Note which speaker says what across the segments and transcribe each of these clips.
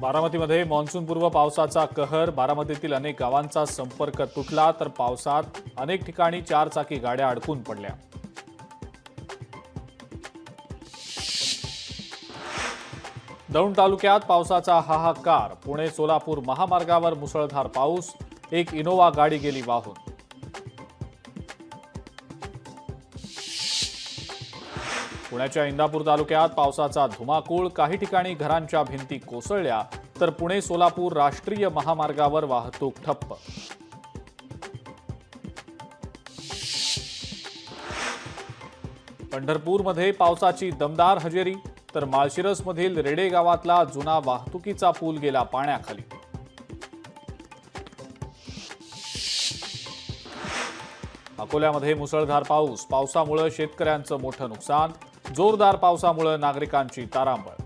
Speaker 1: बारामतीमध्ये मान्सूनपूर्व पावसाचा कहर. बारामतीतील अनेक गावांचा संपर्क तुटला तर पावसात अनेक ठिकाणी चारचाकी गाड्या अडकून पडल्या. दौंड तालुक्यात पावसाचा हाहाकार. पुणे सोलापूर महामार्गावर मुसळधार पाऊस. एक इनोवा गाडी गेली वाहून. पुण्याच्या इंदापूर तालुक्यात पावसाचा धुमाकूळ. काही ठिकाणी घरांच्या भिंती कोसळल्या तर पुणे सोलापूर राष्ट्रीय महामार्गावर वाहतूक ठप्प. पंढरपूरमध्ये पावसाची दमदार हजेरी तर माळशिरसमधील रेडे गावातला जुना वाहतुकीचा पूल गेला पाण्याखाली. अकोल्यामध्ये मुसळधार पाऊस. पावसामुळे शेतकऱ्यांचं मोठं नुकसान. जोरदार पावसामुळे नागरिकांची तारांबळ.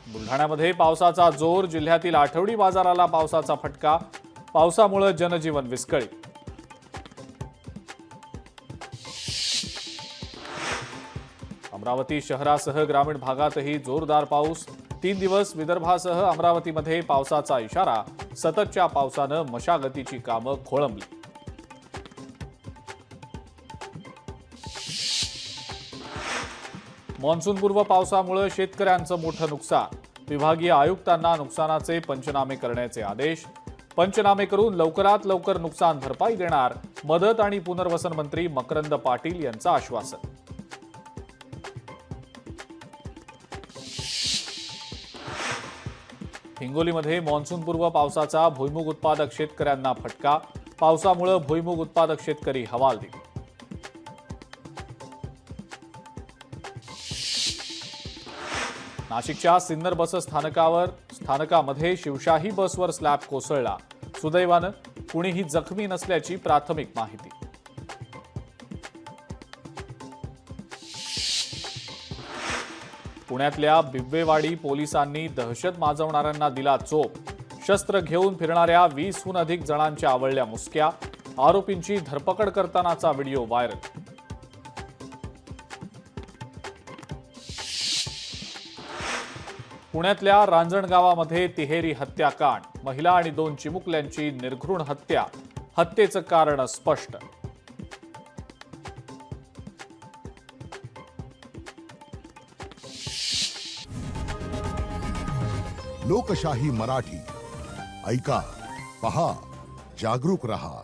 Speaker 1: बुलढाण्यामध्ये पावसाचा जोर. जिल्ह्यातील आठवडी बाजाराला पावसाचा फटका. पावसामुळे जनजीवन विस्कळीत. अमरावती शहरासह ग्रामीण भागातही जोरदार पाऊस. 3 दिवस विदर्भासह अमरावतीमध्ये पावसाचा इशारा. सततच्या पावसानं मशागतीची कामं खोळंबली. मान्सूनपूर्व पावसामुळे शेतकऱ्यांचं मोठं नुकसान. विभागीय आयुक्तांना नुकसानाचे पंचनामे करण्याचे आदेश. पंचनामे करून लवकरात लवकर नुकसान भरपाई देणार. मदत आणि पुनर्वसन मंत्री मकरंद पाटील यांचं आश्वासन. हिंगोलीमध्ये मान्सूनपूर्व पावसाचा भुईमूग उत्पादक शेतकऱ्यांना फटका. पावसामुळे भुईमूग उत्पादक शेतकरी हवालदिल. नाशिकच्या सिन्नर बस स्थानकामध्ये शिवशाही बसवर स्लॅब कोसळला. सुदैवानं कुणीही जखमी नसल्याची प्राथमिक माहिती. पुण्यातल्या बिब्वेवाडी पोलिसांनी दहशत माजवणाऱ्यांना दिला चोप. शस्त्र घेऊन फिरणाऱ्या 20हून अधिक जणांच्या आवळल्या मुसक्या. आरोपींची धरपकड करतानाचा व्हिडिओ व्हायरल. पुण्यातल्या रांजण गावामध्ये तिहेरी हत्याकांड. महिला आणि 2 चिमुकल्यांची निर्घृण हत्या. हत्येचं कारण स्पष्ट.
Speaker 2: लोकशाही मराठी ऐका, पहा, जागरूक रहा.